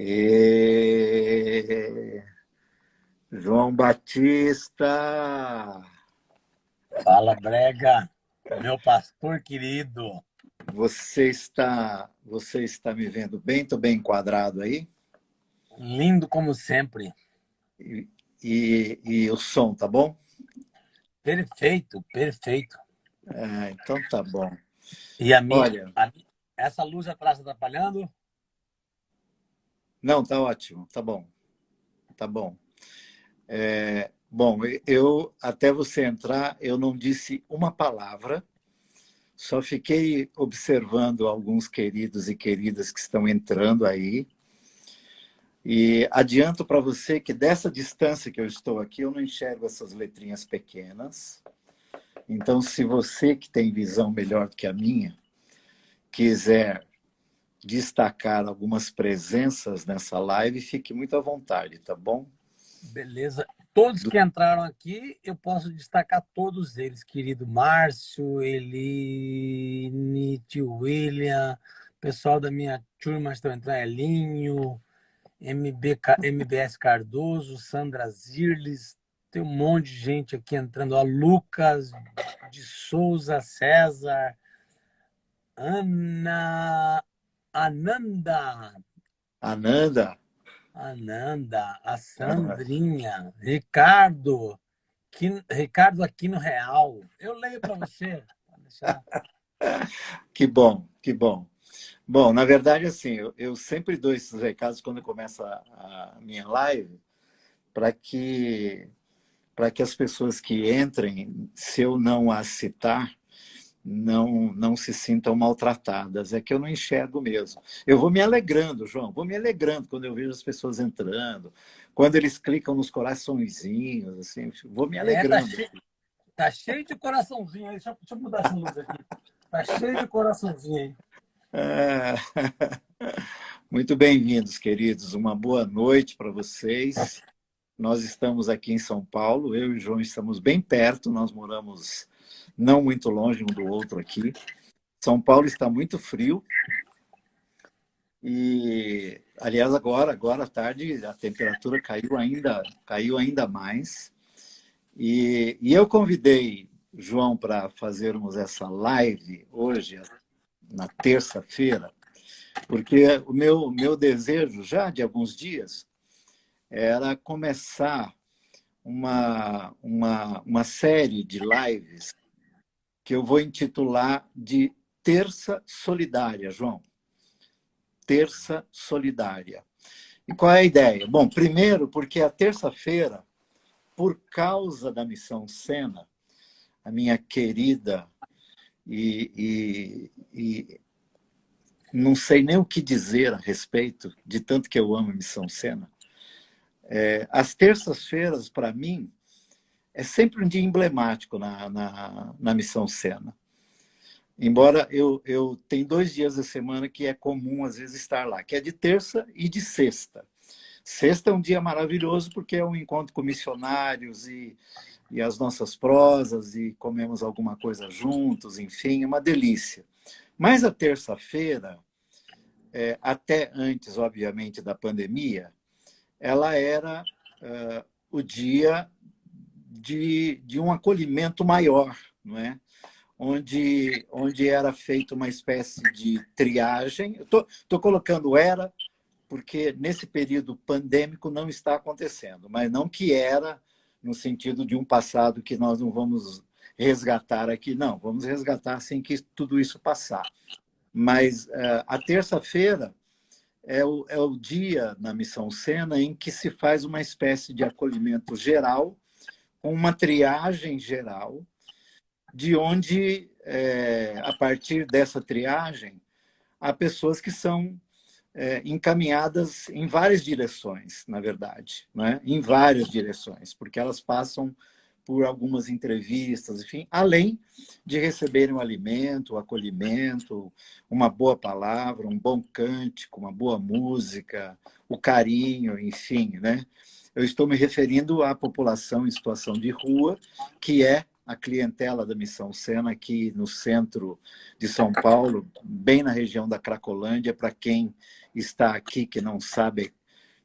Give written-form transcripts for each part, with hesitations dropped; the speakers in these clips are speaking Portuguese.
E... João Batista, Fala, Brega, meu pastor querido. você está me vendo bem? Estou bem enquadrado aí? Lindo como sempre. E, e o som, tá bom? Perfeito, perfeito. Então tá bom. E a minha, Olha, essa luz atrás tá atrapalhando? não, tá ótimo, tá bom, tá bom. Bom, eu até você entrar, eu não disse uma palavra, só fiquei observando alguns queridos e queridas que estão entrando aí. E adianto para você que dessa distância que eu estou aqui, eu não enxergo essas letrinhas pequenas. Então, se você que tem visão melhor do que a minha, quiser destacar algumas presenças nessa live, fique muito à vontade, tá bom? Beleza. Todos que entraram aqui, eu posso destacar todos eles, querido Márcio, Eline, tio William, pessoal da minha turma estão entrando, Elinho, MBS Cardoso, Sandra Zirles, tem um monte de gente aqui entrando. Ó, Lucas de Souza, César, Ana, Ananda, Ananda, a Sandrinha, Ricardo Aquino Real. Eu leio para você. Pode deixar. que bom, que bom. Bom, na verdade, assim, eu sempre dou esses recados quando começa a minha live, para que, para que as pessoas que entrem, se eu não as citar, não se sintam maltratadas. É que eu não enxergo mesmo. Eu vou me alegrando, João, vou me alegrando quando eu vejo as pessoas entrando, quando eles clicam nos coraçõezinhos, assim, vou me É, alegrando. tá cheio de coraçãozinho aí. Deixa eu mudar essa luz aqui. Tá cheio de coraçãozinho aí. É... Muito bem-vindos, queridos. Uma boa noite para vocês. Nós estamos aqui em São Paulo, eu e o João estamos bem perto, nós moramos não muito longe um do outro aqui. São Paulo está muito frio e, aliás, agora à tarde a temperatura caiu ainda mais. E eu convidei João para fazermos essa live hoje, na terça-feira, porque o meu desejo já de alguns dias era começar uma série de lives que eu vou intitular de Terça Solidária, João. Terça Solidária. E qual é a ideia? Bom, primeiro, porque a terça-feira, por causa da Missão Sena, a minha querida e não sei nem o que dizer a respeito, de tanto que eu amo a Missão Sena, as terças-feiras, para mim, é sempre um dia emblemático na Missão Sena. Embora eu tenha 2 dias da semana que é comum, às vezes, estar lá, que é de terça e de sexta. Sexta é um dia maravilhoso porque é um encontro com missionários e as nossas prosas e comemos alguma coisa juntos, enfim, é uma delícia. Mas a terça-feira, até antes, obviamente, da pandemia, ela era o dia de um acolhimento maior, não é? Onde era feita uma espécie de triagem. Estou colocando era, porque nesse período pandêmico não está acontecendo, mas não que era no sentido de um passado que nós não vamos resgatar aqui, não, vamos resgatar assim que tudo isso passar. Mas a terça-feira é o dia na Missão Sena em que se faz uma espécie de acolhimento geral, com uma triagem geral, de onde, a partir dessa triagem, há pessoas que são encaminhadas em várias direções, na verdade, né? Em várias direções, porque elas passam por algumas entrevistas, enfim, além de receberem um alimento, um acolhimento, uma boa palavra, um bom cântico, uma boa música, o carinho, enfim, né? Eu estou me referindo à população em situação de rua, que é a clientela da Missão Sena aqui no centro de São Paulo, bem na região da Cracolândia, para quem está aqui que não sabe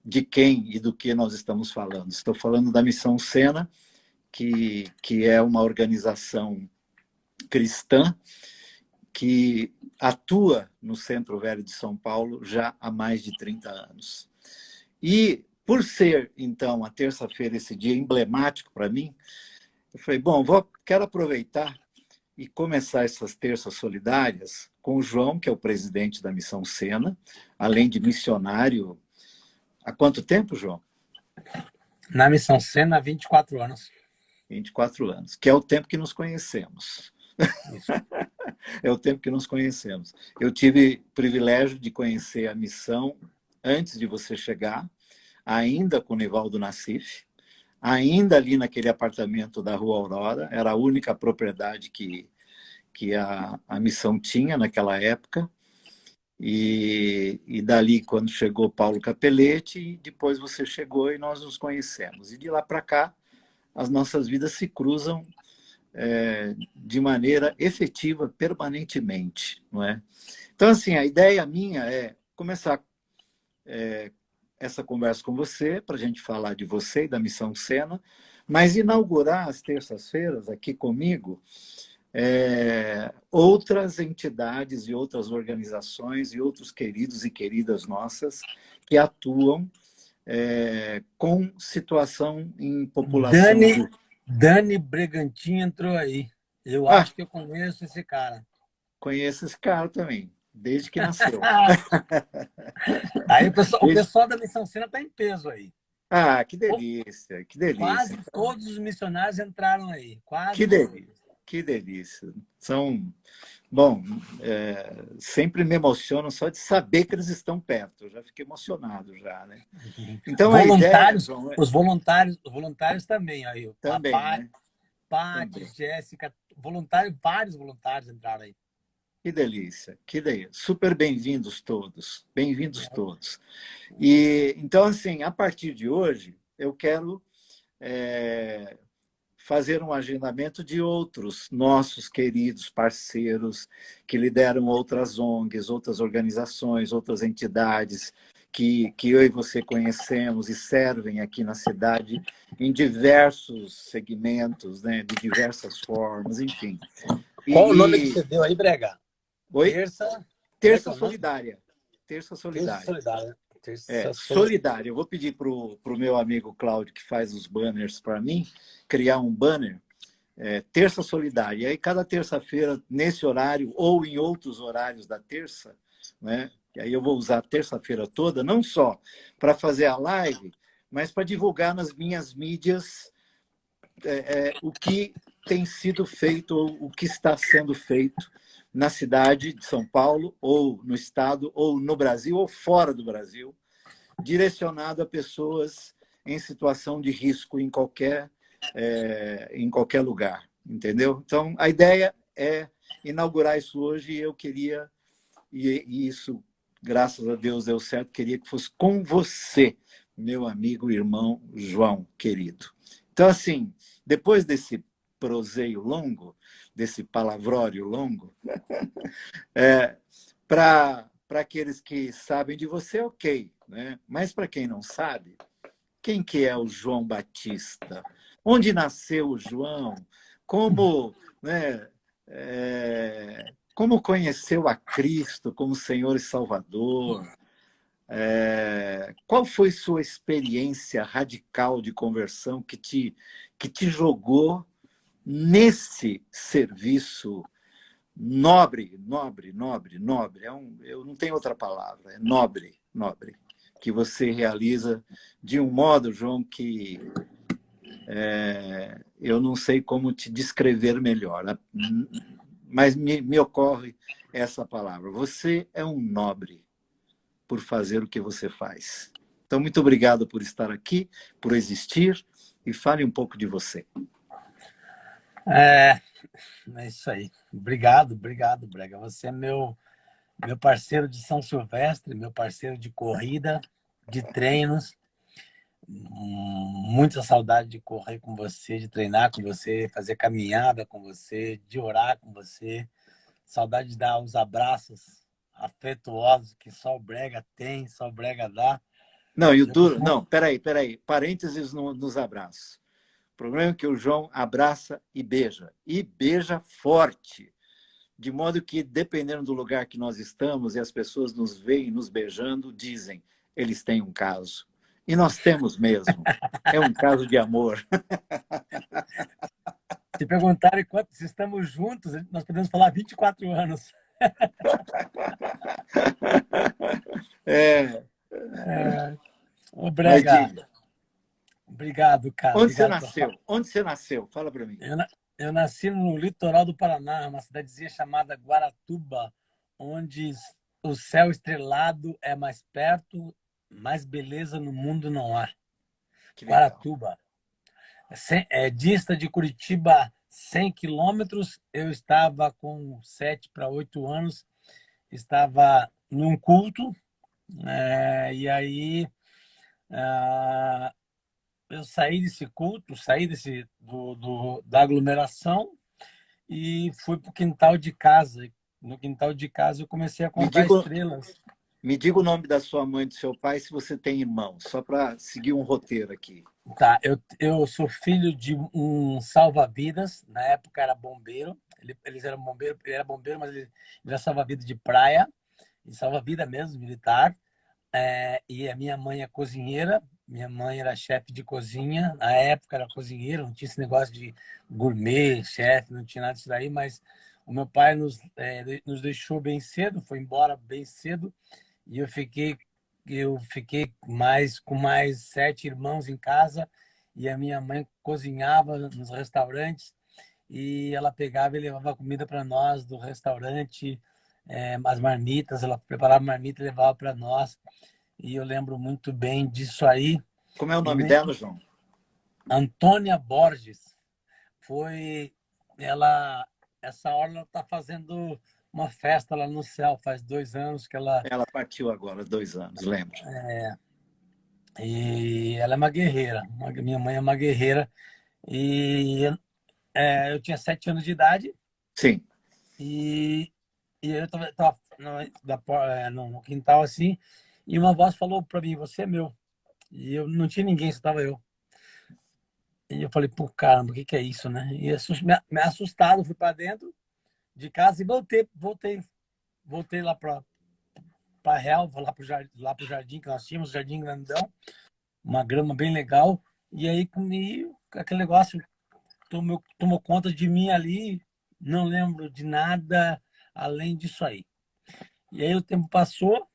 de quem e do que nós estamos falando. Estou falando da Missão Sena, que é uma organização cristã que atua no Centro Velho de São Paulo já há mais de 30 anos. E, por ser, então, a terça-feira esse dia emblemático para mim, eu falei, bom, quero aproveitar e começar essas terças solidárias com o João, que é o presidente da Missão Sena, além de missionário. Há quanto tempo, João? Na Missão Sena, há 24 anos. 24 anos, que é o tempo que nos conhecemos. Isso. É o tempo que nos conhecemos. Eu tive o privilégio de conhecer a missão antes de você chegar, ainda com o Nivaldo Nassif, ainda ali naquele apartamento da Rua Aurora, era a única propriedade que a missão tinha naquela época. E dali, quando chegou Paulo Capelletti, depois você chegou e nós nos conhecemos. E de lá para cá, as nossas vidas se cruzam de maneira efetiva, permanentemente, não é? Então, assim, a ideia minha é começar essa conversa com você, para a gente falar de você e da Missão Sena, mas inaugurar as terças-feiras aqui comigo outras entidades e outras organizações e outros queridos e queridas nossas que atuam com situação em população... Dani Bregantin entrou aí. Eu acho que eu conheço esse cara. Conheço esse cara também, desde que nasceu. Aí o pessoal da Missão Sena está em peso aí. Ah, que delícia, que delícia. Quase todos os missionários entraram aí. Quase que delícia, que delícia. Bom, sempre me emocionam só de saber que eles estão perto. Eu já fiquei emocionado já, né? Então voluntários, os voluntários também aí. Também, né? Paty, Jéssica, vários voluntários entraram aí. Que delícia, que delícia. Super bem-vindos todos, bem-vindos todos. E então, assim, a partir de hoje, eu quero fazer um agendamento de outros nossos queridos parceiros que lideram outras ONGs, outras organizações, outras entidades que eu e você conhecemos e servem aqui na cidade em diversos segmentos, né, de diversas formas, enfim. Qual o nome que você deu aí, Brega? Oi? Terça Solidária. Terça Solidária. Solidária. Eu vou pedir para o meu amigo Cláudio, que faz os banners para mim, criar um banner, Terça Solidária. E aí, cada terça-feira, nesse horário, ou em outros horários da terça, né? E aí eu vou usar a terça-feira toda, não só para fazer a live, mas para divulgar nas minhas mídias o que tem sido feito, ou o que está sendo feito na cidade de São Paulo, ou no estado, ou no Brasil, ou fora do Brasil, direcionado a pessoas em situação de risco em qualquer lugar, entendeu? Então, a ideia é inaugurar isso hoje e eu queria, e isso, graças a Deus, deu certo, queria que fosse com você, meu amigo, irmão João, querido. Então, assim, depois desse proseio longo, desse palavrório longo, para aqueles que sabem de você, ok, né? Mas para quem não sabe, quem que é o João Batista? Onde nasceu o João? Como, né, como conheceu a Cristo como Senhor e Salvador? Qual foi sua experiência radical de conversão que te jogou nesse serviço nobre? Eu não tenho outra palavra, é nobre, que você realiza de um modo, João, que eu não sei como te descrever melhor, mas me ocorre essa palavra. Você é um nobre por fazer o que você faz. Então, muito obrigado por estar aqui, por existir, e fale um pouco de você. É isso aí. Obrigado, Brega. Você é meu parceiro de São Silvestre, meu parceiro de corrida, de treinos, muita saudade de correr com você, de treinar com você, fazer caminhada com você, de orar com você. Saudade de dar os abraços afetuosos que só o Brega tem, só o Brega dá. Não, e o Eu duro... costumo... Não, peraí. Parênteses nos abraços. O problema é que o João abraça e beija. E beija forte. De modo que, dependendo do lugar que nós estamos e as pessoas nos veem nos beijando, dizem, eles têm um caso. E nós temos mesmo. É um caso de amor. Se perguntarem quanto se estamos juntos, nós podemos falar 24 anos. É, Ô, mas Brega, diga, obrigado, cara. onde você Obrigado por nasceu? Onde você nasceu? Fala para mim. eu nasci no litoral do Paraná, uma cidadezinha chamada Guaratuba, onde o céu estrelado é mais perto, mais beleza no mundo não há. Que legal. Guaratuba. Dista de Curitiba 100 quilômetros. Eu estava com 7 para 8 anos, estava num culto, e aí eu saí desse culto, saí da aglomeração e fui para o quintal de casa. No quintal de casa eu comecei a Me contar diga, estrelas. me diga o nome da sua mãe e do seu pai se você tem irmão, só para seguir um roteiro aqui. Tá, eu sou filho de um salva-vidas, na época era bombeiro, eles eram bombeiro, ele era bombeiro, mas ele era salva-vidas de praia, e salva-vida mesmo, militar. E a minha mãe é cozinheira, minha mãe era chefe de cozinha, na época era cozinheira, não tinha esse negócio de gourmet, chefe, não tinha nada disso daí, mas o meu pai nos deixou bem cedo, foi embora bem cedo, e eu fiquei com mais 7 irmãos em casa, e a minha mãe cozinhava nos restaurantes, e ela pegava e levava comida para nós do restaurante, as marmitas, ela preparava marmita e levava para nós. E eu lembro muito bem disso aí. Como é o E nome dela, João? Antônia Borges foi ela essa hora ela está fazendo uma festa lá no céu, faz 2 anos que ela Ela partiu agora, 2 anos, lembro. e ela é uma guerreira. Minha mãe é uma guerreira e eu tinha 7 anos de idade Sim. e, e eu estava no quintal assim e uma voz falou para mim: "Você é meu". E eu não tinha ninguém, só estava eu. E eu falei: "Pô, caramba, o que que é isso, né?". E me assustado, fui para dentro de casa e voltei lá para a relva, lá pro jardim que nós tínhamos, jardim grandão, uma grama bem legal. E aí comi aquele negócio, tomou conta de mim ali, não lembro de nada além disso aí. E aí o tempo passou,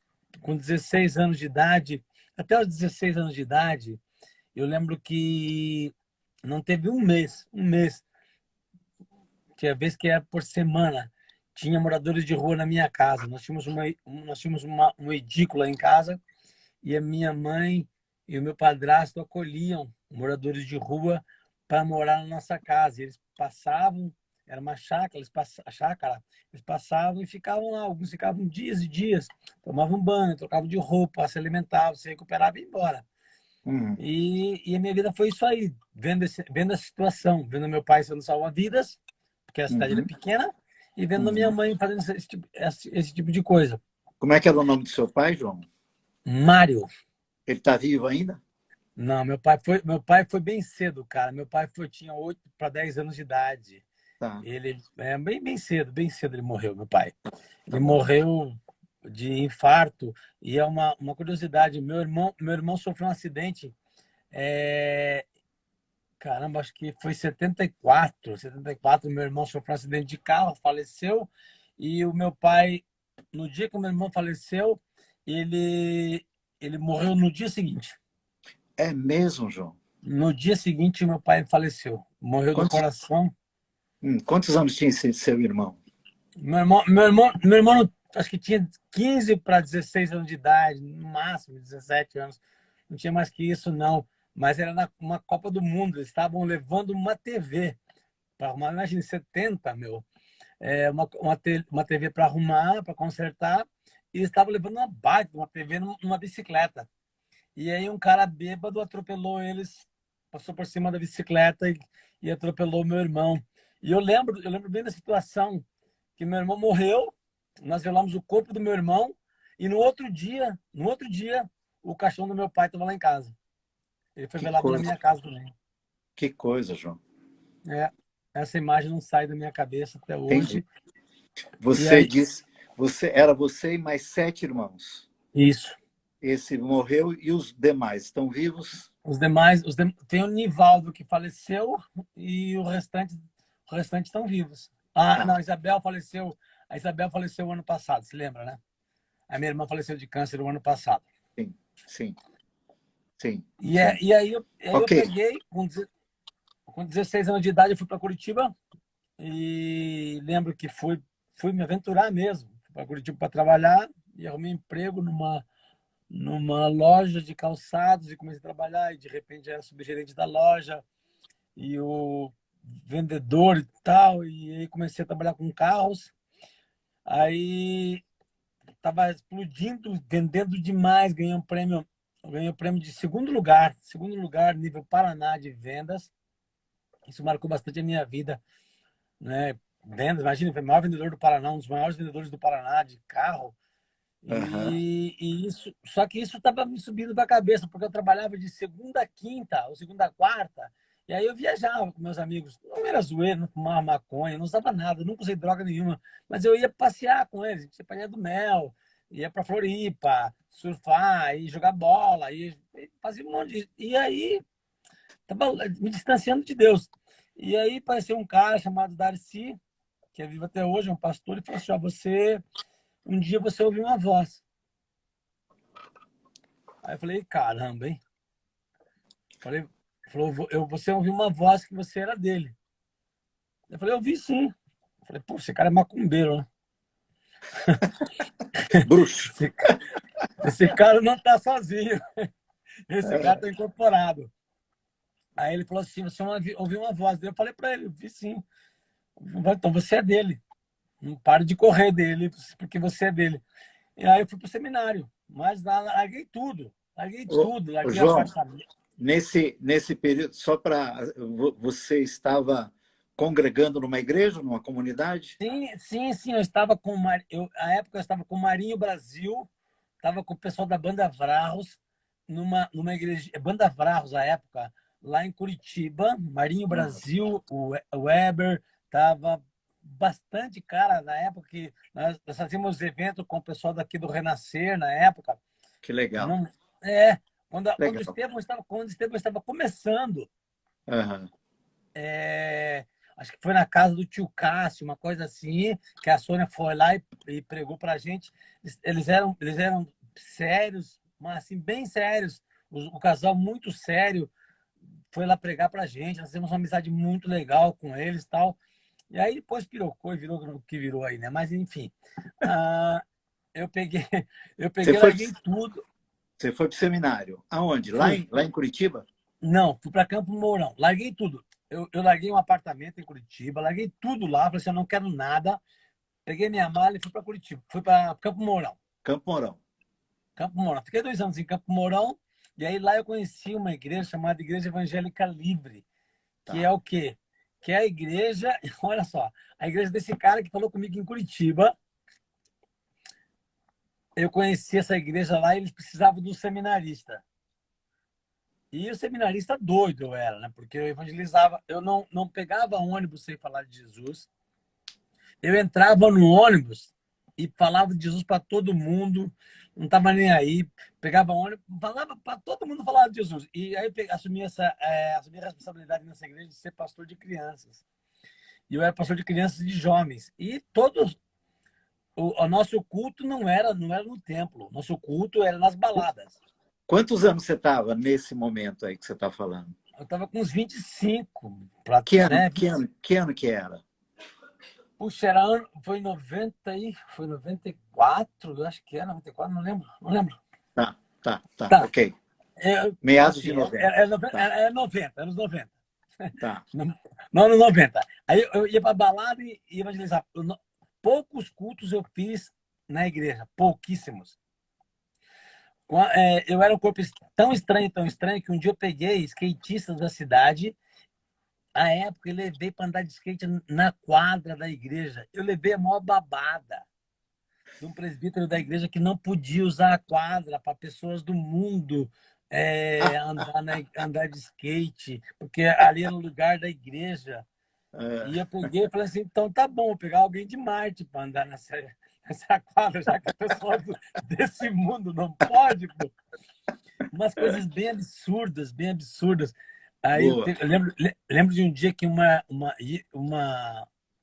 com 16 anos de idade, até os 16 anos de idade, eu lembro que não teve um mês, tinha vez que era por semana, tinha moradores de rua na minha casa. Nós tínhamos uma edícula em casa e a minha mãe e o meu padrasto acolhiam moradores de rua para morar na nossa casa. Eles passavam, era uma chácara, eles passavam e ficavam lá. Alguns ficavam dias e dias, tomavam banho, trocavam de roupa, se alimentavam, se recuperavam e ia embora. Uhum. E a minha vida foi isso aí, vendo a situação, vendo meu pai sendo salva-vidas, porque a cidade era Uhum. pequena, e vendo a minha Uhum. mãe fazendo esse tipo de coisa. Como é que era o nome do seu pai, João? Mário. Ele está vivo ainda? Não, meu pai foi bem cedo, cara. Meu pai tinha 8 para 10 anos de idade. Tá, Ele bem cedo ele morreu, meu pai. tá Ele bom. morreu de infarto e é uma curiosidade. Meu irmão sofreu um acidente. é, Caramba, acho que foi 74. Meu irmão sofreu um acidente de carro, faleceu. E o meu pai, no dia que o meu irmão faleceu, ele morreu no dia seguinte. É mesmo, João? No dia seguinte, meu pai faleceu. Morreu do Quantos, coração. quantos anos tinha esse seu irmão? Meu irmão, acho que tinha 15 para 16 anos de idade, no máximo 17 anos. Não tinha mais que isso, não. Mas era uma Copa do Mundo. Eles estavam levando uma TV para arrumar. Imagina, 70, meu. Uma TV para arrumar, para consertar. E eles estavam levando uma baita, uma TV numa bicicleta. E aí um cara bêbado atropelou eles passou por cima da bicicleta e atropelou meu irmão. E eu lembro bem da situação, que meu irmão morreu, nós velamos o corpo do meu irmão, e no outro dia, o caixão do meu pai estava lá em casa. Ele foi Que velado na coisa, minha casa também. que coisa, João. É, essa imagem não sai da minha cabeça até Entendi. hoje. E Você aí, disse, era você e mais 7 irmãos. isso. Esse morreu e os demais estão vivos? Tem o Nivaldo que faleceu e o restante estão vivos. Não, Tá, a Isabel faleceu ano passado, se lembra, né? A minha irmã faleceu de câncer o ano passado. sim, sim, sim, E, sim. aí eu Ok, peguei, com 16 anos de idade, eu fui para Curitiba e lembro que fui me aventurar mesmo. Fui para Curitiba para trabalhar e arrumei emprego numa loja de calçados e comecei a trabalhar e de repente era subgerente da loja e o vendedor e tal, e aí comecei a trabalhar com carros. Aí estava explodindo, vendendo demais, ganhei um prêmio de segundo lugar nível Paraná de vendas. Isso marcou bastante a minha vida, né? Vendas, imagina, foi o maior vendedor do Paraná, um dos maiores vendedores do Paraná de carro. aham, E isso, só que isso estava me subindo para a cabeça, porque eu trabalhava de segunda a quinta ou segunda a quarta, e aí eu viajava com meus amigos. Não era zoeiro, não fumava maconha, não usava nada, nunca usei droga nenhuma, mas eu ia passear com eles, ia para Ilha do Mel, ia para Floripa, surfar, e jogar bola, e fazia um monte de... E aí, estava me distanciando de Deus. E aí apareceu um cara chamado Darcy, que é vivo até hoje, é um pastor, e falou assim: ó, um dia você ouviu uma voz. Aí eu falei, caramba, hein? Falou, você ouviu uma voz que você era dele. Eu falei, eu vi sim. Eu falei, pô, esse cara é macumbeiro, né? bruxo. Esse, esse cara não tá sozinho. Esse cara É, tá incorporado. Aí ele falou assim, você ouviu uma voz dele? Eu falei para ele, eu vi sim. Então você é dele. Não pare de correr dele, porque você é dele. E aí eu fui pro seminário. Mas lá larguei tudo. Larguei tudo. ô, Larguei João, apartamento. nesse período, só para você estava congregando numa igreja, numa comunidade? Sim, sim, sim. Eu estava com à época eu estava com o Marinho Brasil, estava com o pessoal da Banda Vrarros numa igreja, Banda Vrarros à época, lá em Curitiba, Marinho Ah, Brasil, o Weber, estava bastante cara na época que nós fazíamos evento com o pessoal daqui do Renascer na época. que legal, Não, é, legal. quando o Estevão estava começando, Aham. acho que foi na casa do tio Cássio, uma coisa assim, que a Sônia foi lá e pregou pra gente. Eles eram sérios, mas assim, bem sérios. O casal muito sério foi lá pregar pra gente. Nós temos uma amizade muito legal com eles e tal. E aí depois pirocou e virou o que virou aí, né? Mas enfim, ah, eu peguei, eu Você peguei, foi, larguei tudo, você foi para o seminário. Aonde? fui. Lá em Curitiba? Não, fui para Campo Mourão. Larguei tudo. Eu larguei um apartamento em Curitiba, larguei tudo lá. Falei assim: eu não quero nada. Peguei minha mala e fui para Curitiba. Fui para Campo Mourão. Campo Mourão. Campo Mourão. Fiquei 2 anos em Campo Mourão. E aí lá eu conheci uma igreja chamada Igreja Evangélica Livre, que é Tá. o quê? Que é a igreja, olha só, a igreja desse cara que falou comigo em Curitiba. Eu conheci essa igreja lá e eles precisavam de um seminarista. E o seminarista doido eu era, né? Porque eu evangelizava, eu não pegava ônibus sem falar de Jesus. Eu entrava no ônibus e falava de Jesus para todo mundo, não estava nem aí. Pegava ônibus, falava para todo mundo falar de Jesus. E aí eu assumi a responsabilidade nessa igreja de ser pastor de crianças. E eu era pastor de crianças e de jovens. E todos o nosso culto não era no templo, nosso culto era nas baladas. Quantos anos você estava nesse momento aí que você está falando? Eu estava com uns 25, Que ano, né? que ano, que ano que era? Puxa, foi 90 e foi 94, eu acho que era 94, não lembro, não lembro. Tá, tá, tá, Tá, ok. Meados de assim, 90. Tá, era 90, anos 90. tá. No ano 90. Aí eu ia para balada e evangelizar. Poucos cultos eu fiz na igreja, pouquíssimos. Eu era um corpo tão estranho, que um dia eu peguei skatistas da cidade. À época, eu levei para andar de skate na quadra da igreja. Eu levei a maior babada de um presbítero da igreja que não podia usar a quadra para pessoas do mundo andar de skate, porque ali era o lugar da igreja. E eu peguei e falei assim, então tá bom, vou pegar alguém de Marte para andar nessa quadra, já que a pessoa desse mundo não pode, pô. Umas coisas bem absurdas, bem absurdas. Aí Boa. eu lembro de um dia que um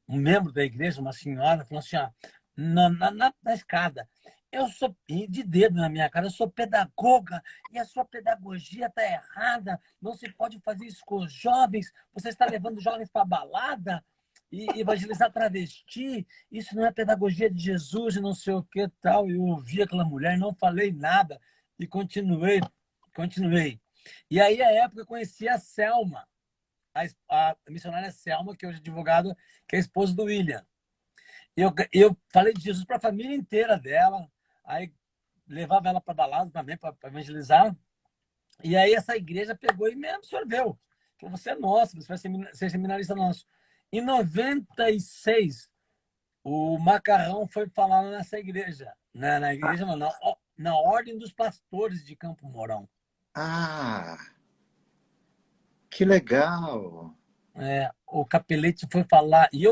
membro da igreja, uma senhora, falou assim, ó, na escada, eu sou, e de dedo na minha cara, eu sou pedagoga e a sua pedagogia está errada, não se pode fazer isso com os jovens, você está levando os jovens para balada e evangelizar travesti, isso não é pedagogia de Jesus e não sei o que tal. Eu ouvi aquela mulher, não falei nada e continuei. E aí, à época, eu conheci a Selma, a missionária Selma, que hoje é advogada, que é a esposa do William. Eu falei de Jesus para a família inteira dela, aí levava ela para balada também, para evangelizar. E aí essa igreja pegou e me absorveu. Falou, você é nosso, você vai ser seminarista nosso. Em 96, o Macarrão foi falar nessa igreja. Na igreja, não, na Ordem dos Pastores de Campo Mourão. Ah, que legal. O Capelete foi falar. E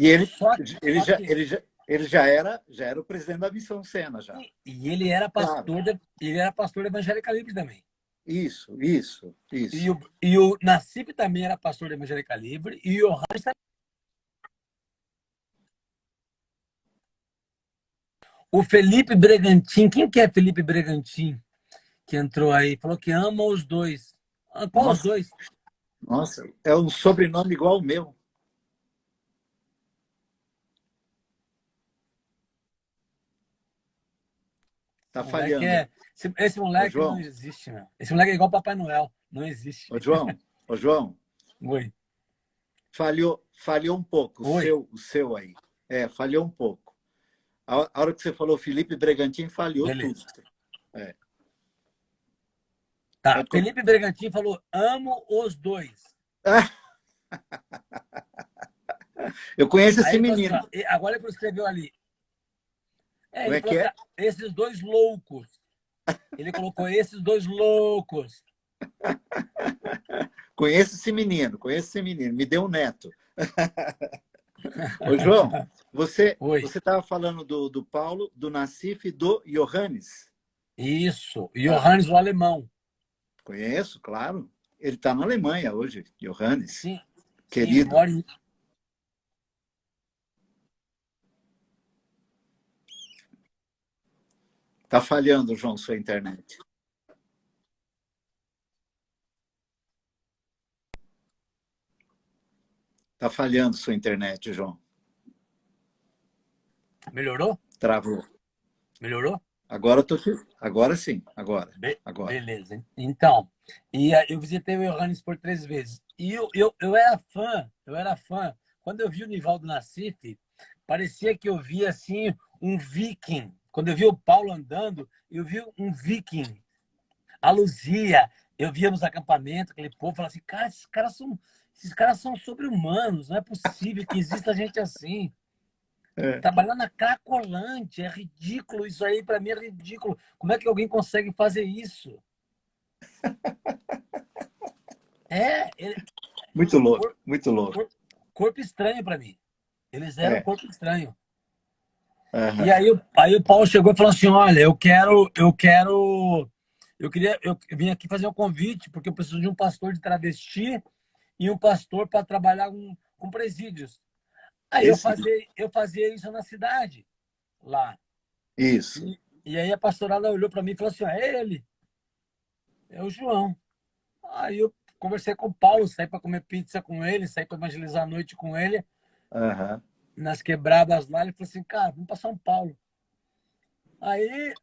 ele, Só, ele, só já, que ele, já, ele já era o presidente da Missão Sena, já. e ele era Claro. pastor, ele era pastor da Evangélica Livre também. Isso. E o Nassib também era pastor da Evangélica Livre, e o Johannes também. O Felipe Bregantin, quem que é Felipe Bregantin? Que entrou aí, falou que ama os dois. Qual os Nossa, dois? nossa, é um sobrenome igual ao meu. Tá Moleque falhando. esse Ô, moleque não João, existe, meu. Esse moleque é igual Papai Noel. Não existe. ô, João, ô, João, Oi. falhou um pouco Oi. o seu aí. Falhou um pouco. A hora que você falou Felipe Bregantin, falhou tudo. Beleza. É. Tá. Pode... Felipe Bregantin falou: amo os dois. Eu conheço Aí esse ele falou assim: menino. ó, agora ele escreveu ali. Como Ele é falou que assim: é? ó, esses dois loucos. Ele colocou esses dois loucos. Conheço esse menino. Me deu um neto. Ô, João, você Oi. estava falando do Paulo, do Nassif e do Johannes. Isso. Ah, Johannes, o alemão. conheço, claro. Ele está na Alemanha hoje, Johannes. Sim. Sim, Querido. mora. Está falhando, João, sua internet. Está falhando sua internet, João. Melhorou? Travou. Melhorou? Agora sim, agora. Beleza. Então, eu visitei o Johannes por 3 vezes. E eu era fã. Quando eu vi o Nivaldo Nassif, parecia que eu via assim um viking. Quando eu vi o Paulo andando, eu vi um viking. A Luzia, eu via nos acampamentos, aquele povo, falava assim, cara, esses caras são sobre-humanos, não é possível que exista gente assim. É. Trabalhar na Cracolândia, é ridículo isso aí, para mim é ridículo. Como é que alguém consegue fazer isso? Ele, Muito louco, corpo, muito louco. corpo estranho para mim. Eles eram É. corpo estranho. E Aham. aí o Paulo chegou e falou assim, olha, eu vim aqui fazer um convite, porque eu preciso de um pastor de travesti e um pastor para trabalhar com presídios. Aí Esse, eu fazia isso na cidade, lá. isso. E aí a pastorada olhou para mim e falou assim, é ele, é o João. Aí eu conversei com o Paulo, saí para comer pizza com ele, saí para evangelizar a noite com ele, Aham. nas quebradas lá. Ele falou assim, cara, vamos para São Paulo. Aí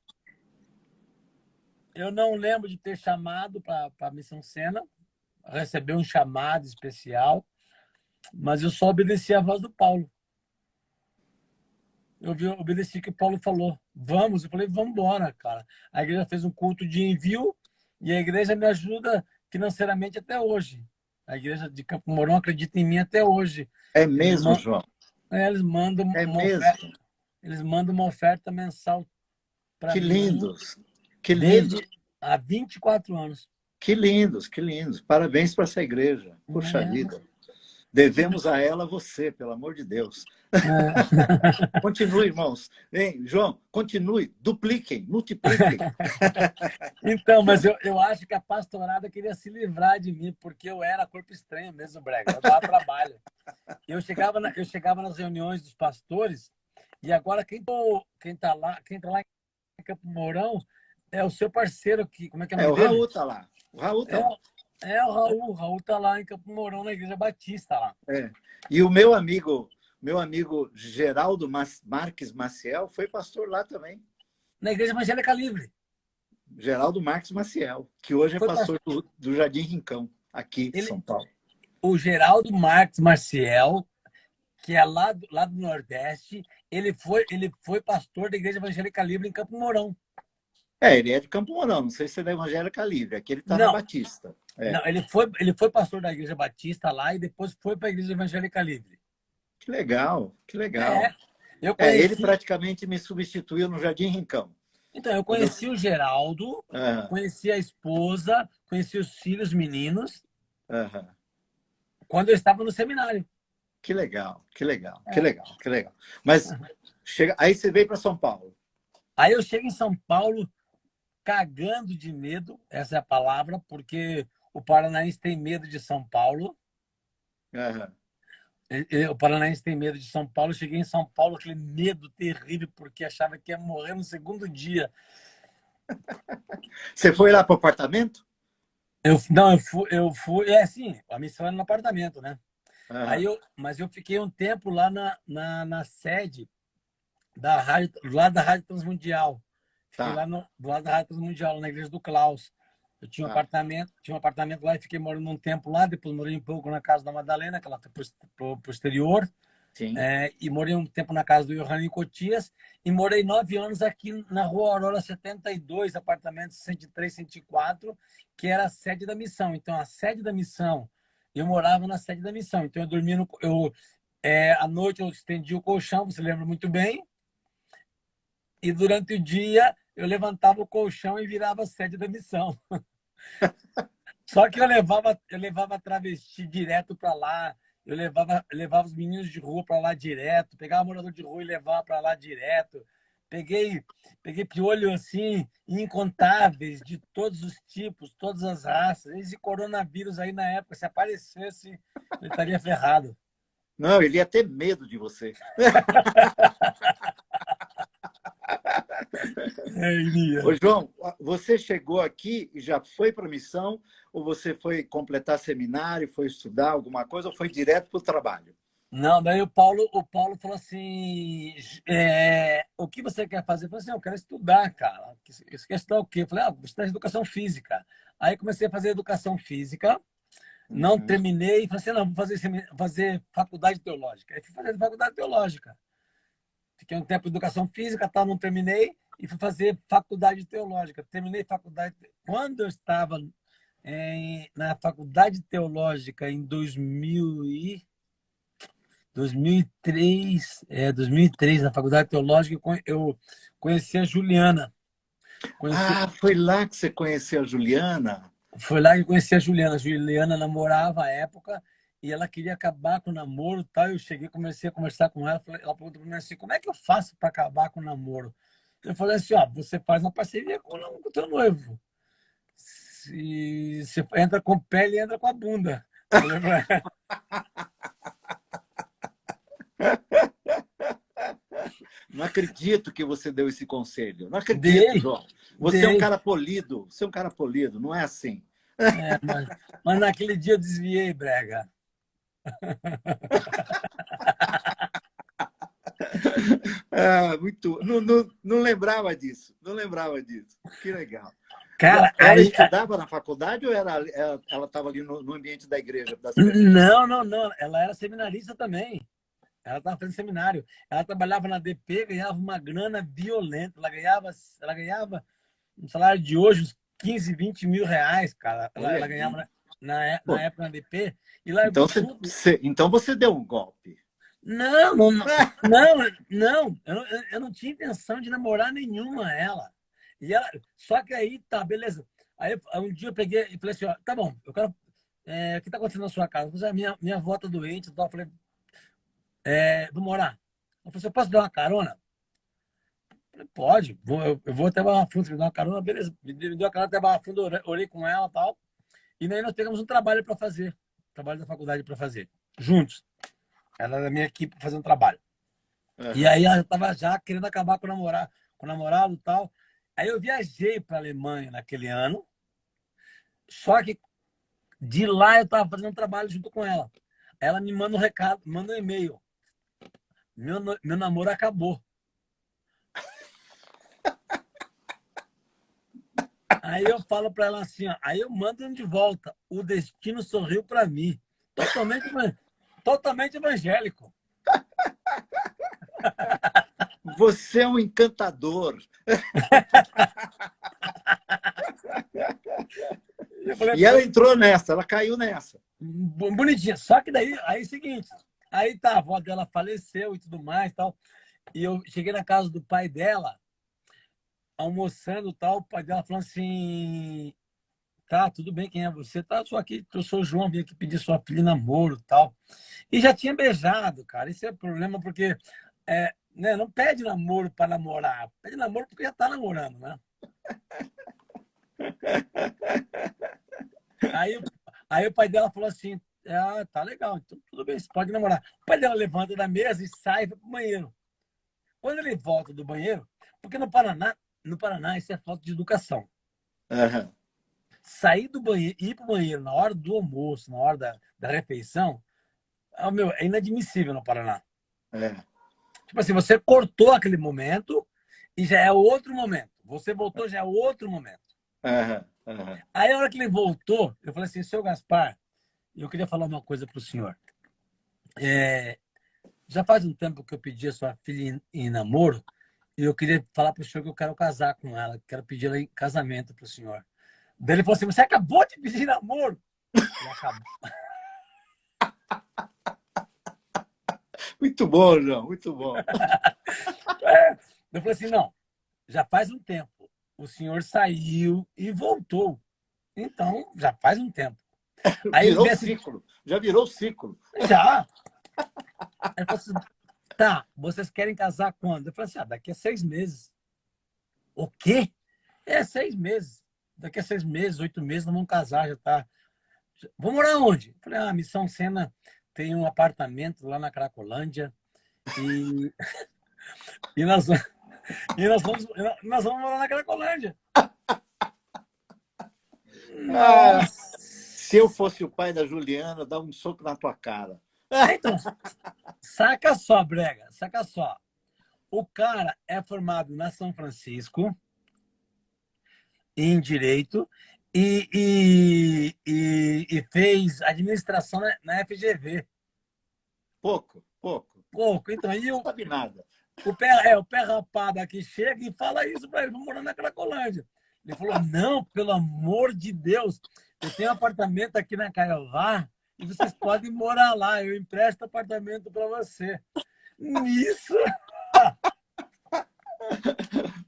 eu não lembro de ter chamado para a Missão Sena, receber um chamado especial, mas eu só obedeci a voz do Paulo. Eu obedeci o que o Paulo falou. Vamos. Eu falei, vamos embora, cara. A igreja fez um culto de envio e a igreja me ajuda financeiramente até hoje. A igreja de Campo Mourão acredita em mim até hoje. É Eles, mesmo, man- João? eles mandam É uma oferta, mesmo? eles mandam uma oferta mensal para Que mim lindos, que lindos, desde há 24 anos. que lindos, que lindos. Parabéns para essa igreja. Puxa É, vida. Devemos a ela você, pelo amor de Deus. é. Continue, irmãos. Vem, João, continue. Dupliquem, multipliquem. Então, mas eu acho que a pastorada queria se livrar de mim, porque eu era corpo estranho mesmo, Brega. Eu dava trabalho. Eu chegava nas reuniões dos pastores, e agora quem tá lá em Campo Mourão é o seu parceiro aqui. Como é que é o É, nome o dele? Raul está lá. O Raul está É, lá. é o Raul. O Raul tá lá em Campo Mourão, na Igreja Batista lá. É. E o meu amigo Geraldo Marques Maciel foi pastor lá também. Na Igreja Evangélica Livre. Geraldo Marques Maciel, que hoje é Foi pastor do Jardim Rincão, aqui em ele, São Paulo. o Geraldo Marques Maciel, que é lá do Nordeste, ele foi pastor da Igreja Evangélica Livre em Campo Mourão. É, ele é de Campo Mourão, não sei se é da Evangélica Livre, aqui ele está na Não, Batista. É. não, ele foi pastor da Igreja Batista lá e depois foi para a Igreja Evangélica Livre. Que legal, que legal. É, eu É, ele conheci, praticamente me substituiu no Jardim Rincão. então, eu Quando eu... conheci o Geraldo, Aham, conheci a esposa, conheci os filhos meninos, aham. quando eu estava no seminário. Que legal, que legal, que legal, que legal. Mas aí você veio para São Paulo. Aí eu chego em São Paulo cagando de medo, essa é a palavra, porque o paranaense tem medo de São Paulo. Aham. O paranaense tem medo de São Paulo. Eu cheguei em São Paulo, aquele medo terrível, porque achava que ia morrer no segundo dia. Você foi lá para o apartamento? Não, eu fui, assim, a missão era no apartamento, né? Aham. Mas eu fiquei um tempo lá na sede da rádio, lá da Rádio Transmundial. Fiquei Tá, lá do lado da Rádio Transmundial, na igreja do Klaus. Eu tá. tinha um apartamento lá e fiquei morando um tempo lá, depois morei um pouco na casa da Madalena, que ela foi pro exterior, Sim. e morei um tempo na casa do Johanny em Cotias, e morei 9 anos aqui na Rua Aurora 72, apartamento 103, 104, que era a sede da missão. Então, a sede da missão, eu morava na sede da missão. Então, eu dormia à noite eu estendia o colchão, você lembra muito bem, e durante o dia eu levantava o colchão e virava a sede da missão. Só que eu levava travesti direto para lá, eu levava os meninos de rua para lá direto, pegava morador de rua e levava para lá direto. Peguei piolho assim, incontáveis, de todos os tipos, todas as raças. Esse coronavírus aí na época, se aparecesse, ele estaria ferrado. Não, ele ia ter medo de você. É, Ô, iria. João, você chegou aqui e já foi para a missão? Ou você foi completar seminário, foi estudar alguma coisa, ou foi direto para o trabalho? Não, daí o Paulo falou assim, o que você quer fazer? Eu falei assim, eu quero estudar, cara. Você quer estudar o quê? Eu falei, vou estudar educação física. Aí comecei a fazer educação física, não Uhum. terminei, falei assim, não, vou fazer faculdade teológica. Aí fui fazer faculdade teológica. Fiquei um tempo em educação física, não terminei, e fui fazer faculdade teológica. Terminei faculdade. Quando eu estava na faculdade teológica em 2003, na faculdade teológica, eu conheci a Juliana. Conheci, Ah, foi lá que você conheceu a Juliana? foi lá que eu conheci a Juliana. A Juliana namorava à época e ela queria acabar com o namoro, tal. Eu cheguei, comecei a conversar com ela. Ela perguntou para mim assim: como é que eu faço para acabar com o namoro? Eu falei assim: você faz uma parceria com o teu noivo. Se você entra com pele, entra com a bunda. Falei pra ela. Não acredito que você deu esse conselho. Não acredito, Dei, João. Você é um dei. cara polido. Você é um cara polido, não é assim. Mas naquele dia eu desviei, Brega. Ah, muito. Não, não, não lembrava disso. Não lembrava disso. Que legal. Cara, Ela aí. estudava na faculdade ou ela estava ali no ambiente da igreja, das festas? Não, não, não. Ela era seminarista também. Ela estava fazendo seminário. Ela trabalhava na DP, ganhava uma grana violenta. Ela ganhava um salário de hoje, uns 15, 20 mil reais, cara. Olha Ela aí. ganhava na Pô, época na DP e então largou tudo. então você deu um golpe. Não, não, não. Eu não tinha intenção de namorar nenhuma ela. Só que aí, tá, beleza. Aí um dia eu peguei e falei assim, ó, tá bom, eu quero. O que tá acontecendo na sua casa? Eu falei, minha avó tá doente e tal. Eu falei, vou morar. Eu falei, eu posso dar uma carona? Eu falei, pode, eu vou até Barra Funda, me dar uma carona, beleza. Me deu uma carona até Barra Funda, orei com ela e tal. E daí nós pegamos um trabalho para fazer, trabalho da faculdade para fazer, juntos. Ela era da minha equipe fazendo trabalho. E Uhum. aí ela estava já querendo acabar com o namorado e tal. Aí eu viajei para a Alemanha naquele ano, só que de lá eu estava fazendo trabalho junto com ela. Ela me manda um recado, manda um e-mail. Meu namoro acabou. Aí eu falo para ela assim, ó, aí eu mando um de volta. O destino sorriu para mim. Totalmente, totalmente evangélico. Você é um encantador. Eu falei, E ela entrou nessa, ela caiu nessa. bonitinha. Só que daí, aí é o seguinte, aí tá, a avó dela faleceu e tudo mais, tal. E eu cheguei na casa do pai dela, almoçando, tal, o pai dela falou assim: "Tá, tudo bem, quem é você?" "Tá, eu sou aqui, eu sou o João, vim aqui pedir sua filha em namoro", tal. E já tinha beijado, cara. Isso é problema porque né, não pede namoro para namorar, pede namoro porque já tá namorando, né? Aí, aí o pai dela falou assim: "Ah, tá legal, então tudo bem, você pode namorar." O pai dela levanta da mesa e sai e vai pro banheiro. Quando ele volta do banheiro, porque no Paraná isso é falta de educação. Uhum. Sair do banheiro, ir pro banheiro na hora do almoço, na hora da refeição, é inadmissível no Paraná. É. Tipo assim, você cortou aquele momento e já é outro momento. Você voltou, já é outro momento. Uhum. Uhum. Aí, a hora que ele voltou, eu falei assim: "Seu Gaspar, eu queria falar uma coisa pro senhor. Já faz um tempo que eu pedi a sua filha em namoro e eu queria falar pro senhor que eu quero casar com ela, quero pedir ela em casamento pro senhor." Daí ele falou assim: "Você acabou de pedir namoro?" Ele acabou. Muito bom, João, muito bom. Eu falei assim: "Não, já faz um tempo. O senhor saiu e voltou. Então, já faz um tempo." Aí ele Virou veio assim: ciclo, já virou ciclo. "Já." Ele falou assim: "Tá, vocês querem casar quando?" Eu falei assim: "Daqui a 6 meses." "O quê?" "É, 6 meses. Daqui a 6 meses, 8 meses, nós vamos casar, já tá." "Vamos morar onde?" Eu falei: Missão Sena tem um apartamento lá na Cracolândia e, e, nós, nós vamos morar na Cracolândia." Ah, se eu Nossa! fosse o pai da Juliana, dava um soco na tua cara. Então, saca só, Brega, saca só. O cara é formado na São Francisco, em Direito, e fez administração na FGV. Pouco, pouco. Pouco. Então, aí Não sabe nada. o pé rapado aqui chega e fala isso para ele: "Vamos morar na Cracolândia." Ele falou: "Não, pelo amor de Deus, eu tenho um apartamento aqui na Caiová e vocês podem morar lá, eu empresto apartamento para você." Nisso,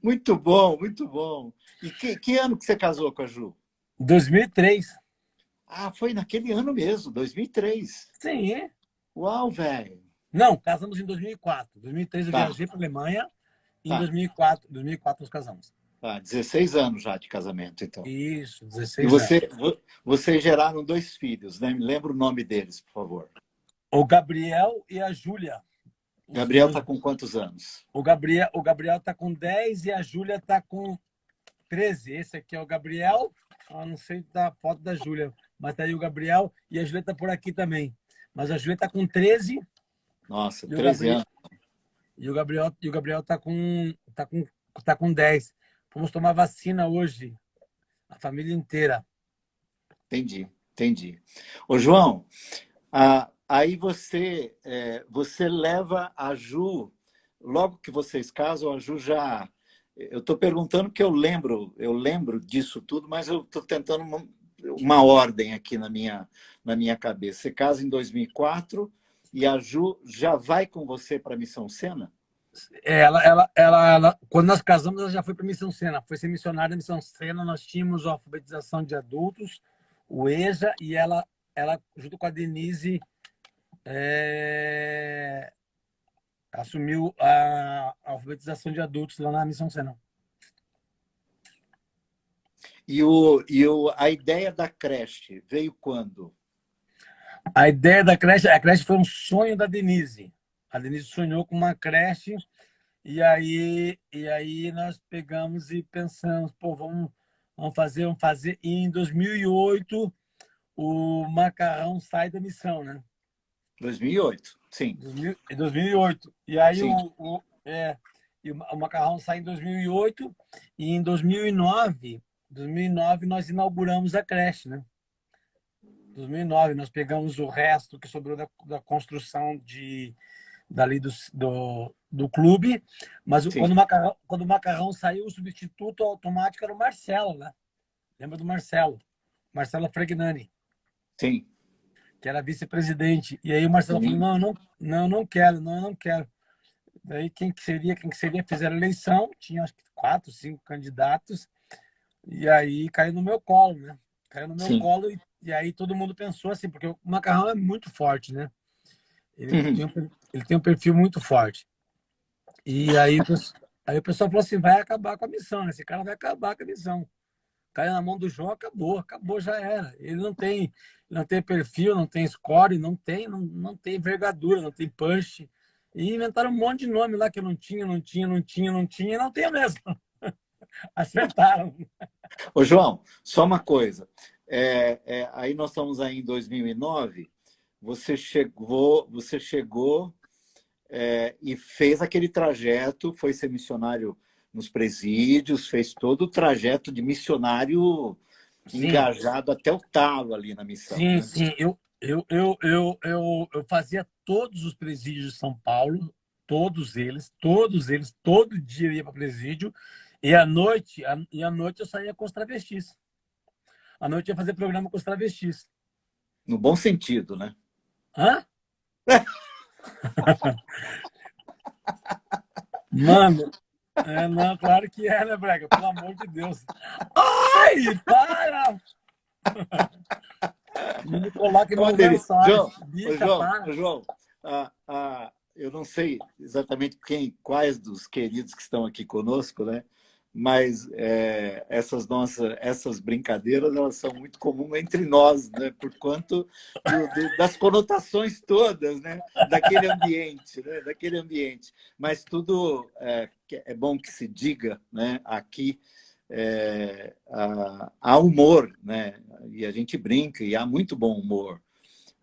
Muito bom, muito bom. E que ano que você casou com a Ju? 2003. Ah, foi naquele ano mesmo, 2003. Sim. Uau, velho. Não, casamos em 2004. Em 2003 eu Tá, viajei para a Alemanha e em tá, 2004 nós casamos. tá. 16 anos já de casamento, então. Isso, E 16 anos. vocês geraram dois filhos, né? Me lembra o nome deles, por favor. O Gabriel e a Júlia. Gabriel está com quantos anos? O Gabriel tá com 10 e a Júlia tá com 13. Esse aqui é o Gabriel. Não sei da foto da Júlia, mas tá aí o Gabriel e a Júlia tá por aqui também. Mas a Júlia tá com 13 Nossa, e o 13 Gabriel anos. tá com 10. Fomos tomar vacina hoje, a família inteira. Entendi, entendi. Ô, João, a aí você leva a Ju, logo que vocês casam, a Ju já... Eu estou perguntando porque eu lembro disso tudo, mas eu estou tentando uma ordem aqui na minha cabeça. Você casa em 2004 e a Ju já vai com você para a Missão Sena? Quando nós casamos, ela já foi para a Missão Sena. Foi ser missionária da Missão Sena. Nós tínhamos a alfabetização de adultos, o EJA, e ela junto com a Denise, assumiu a alfabetização de adultos lá na Missão Sena. A ideia da creche veio quando? A ideia da creche, a creche foi um sonho da Denise. A Denise sonhou com uma creche e aí nós pegamos e pensamos, pô, vamos fazer. E em 2008 o Macarrão sai da missão, né? 2008, sim. Em 2008. E aí sim. o Macarrão sai em 2008 e em 2009 nós inauguramos a creche, né? 2009 nós pegamos o resto que sobrou da construção dali do clube, mas quando o Macarrão saiu, o substituto automático era o Marcelo, né? Lembra do Marcelo? Marcelo Fregnani. Sim. Que era vice-presidente. E aí o Marcelo falou, não quero. Daí quem que seria? Fizeram eleição, tinha acho que 4, 5 candidatos, e aí caiu no meu colo, né? Caiu no meu colo e aí todo mundo pensou assim, porque o Macarrão é muito forte, né? Ele tem um perfil muito forte. E aí o pessoal falou assim, vai acabar com a missão, né? Esse cara vai acabar com a missão. Caiu na mão do João, acabou, já era. Ele não tem perfil, não tem score, não tem envergadura, não tem punch. E inventaram um monte de nome lá que eu não tinha, e não tenho mesmo. Acertaram. Ô, João, só uma coisa. Aí nós estamos aí em 2009, você chegou e fez aquele trajeto, foi ser missionário nos presídios, fez todo o trajeto de missionário engajado até o talo ali na missão. Sim, né? sim. Eu fazia todos os presídios de São Paulo, todos eles, todo dia eu ia para presídio, e à noite eu saía com os travestis. À noite eu ia fazer programa com os travestis. No bom sentido, né? Hã? Mano, não, claro que é, né, Brega? Pelo amor de Deus. Ai, para! Me coloque no lençol. João, eu não sei exatamente quais dos queridos que estão aqui conosco, né? Mas essas brincadeiras elas são muito comuns entre nós, né? Por quanto das conotações todas, né? Daquele ambiente. Mas tudo é bom que se diga, né? Aqui há humor, né? E a gente brinca e há muito bom humor,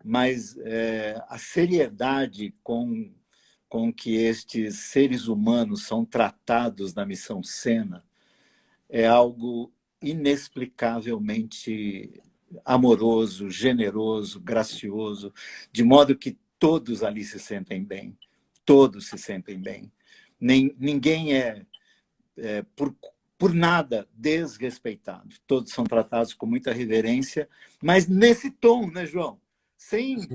mas a seriedade com que estes seres humanos são tratados na Missão Sena é algo inexplicavelmente amoroso, generoso, gracioso, de modo que todos ali se sentem bem. Todos se sentem bem. Ninguém por nada desrespeitado. Todos são tratados com muita reverência, mas nesse tom, né, João? Sem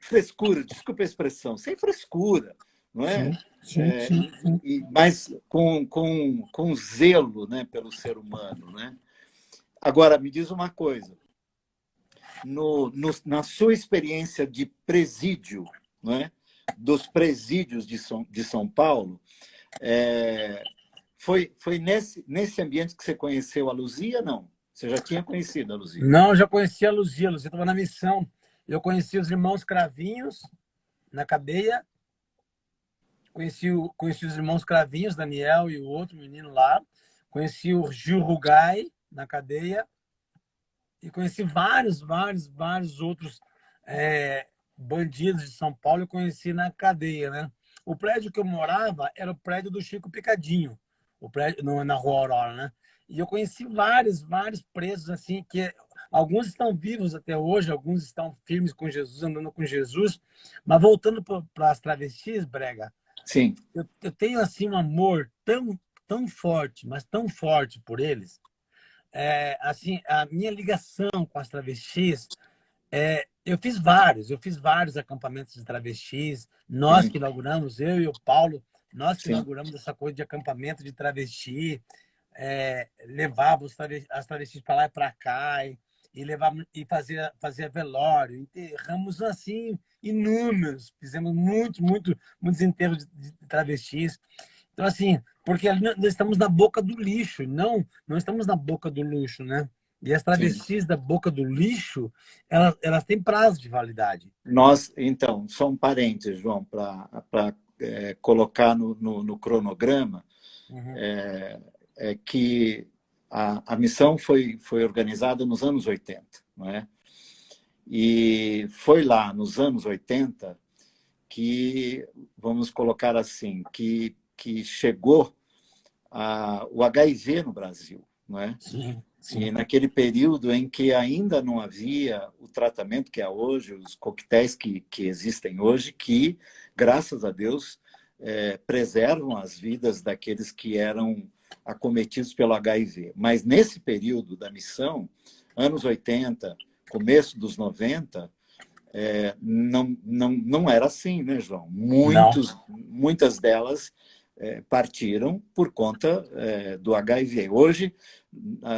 frescura, desculpa a expressão, sem frescura, não é? Sim. Mas com zelo, né, pelo ser humano, né? Agora, me diz uma coisa. Na sua experiência de presídio, não é? Dos presídios de São Paulo, foi nesse ambiente que você conheceu a Luzia, não? Você já tinha conhecido a Luzia? Não, eu já conhecia a Luzia. A Luzia estava na missão. Eu conheci os irmãos Cravinhos na cadeia. Conheci os irmãos Cravinhos, Daniel e o outro menino lá. Conheci o Gil Rugai na cadeia. E conheci vários outros bandidos de São Paulo. Eu conheci na cadeia, né? O prédio que eu morava era o prédio do Chico Picadinho, o prédio na Rua Aurora, né? E eu conheci vários presos assim que Alguns estão vivos até hoje, alguns estão firmes com Jesus, andando com Jesus. Mas voltando para as travestis, Brega, Sim, eu tenho assim um amor tão forte, mas tão forte por eles. Assim, a minha ligação com as travestis, eu fiz vários acampamentos de travestis. Nós sim, que inauguramos, eu e o Paulo, nós que sim. inauguramos essa coisa de acampamento de travesti, levava as travestis para lá e para cá, e levava e fazia velório. Enterramos assim inúmeros, fizemos muitos enterros de travestis. Então, assim, porque ali nós estamos na boca do lixo, não estamos na boca do luxo, né? E as Sim. travestis da boca do lixo, elas têm prazo de validade. Nós, então, só um parênteses, João, para colocar no cronograma, Uhum. é que a missão foi organizada nos anos 80, não é? E foi lá, nos anos 80, que, vamos colocar assim, que chegou o HIV no Brasil, não é? Sim, E sim. naquele período em que ainda não havia o tratamento que há hoje, os coquetéis que existem hoje, que, graças a Deus, preservam as vidas daqueles que eram acometidos pelo HIV. Mas nesse período da missão, anos 80, começo dos 90, não era assim, né, João? Não. Muitas delas partiram por conta do HIV. Hoje,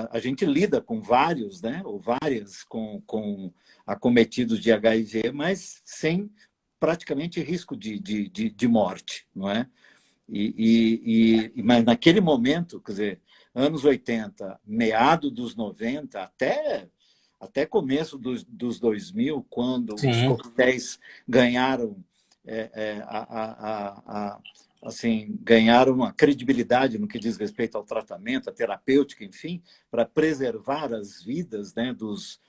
a gente lida com vários, né, ou várias com acometidos de HIV, mas sem praticamente risco de morte, não é? Mas naquele momento, quer dizer, anos 80, meado dos 90, até começo dos 2000, quando os Sim, coquetéis ganharam assim, ganharam uma credibilidade no que diz respeito ao tratamento, à terapêutica, enfim, para preservar as vidas, né, dos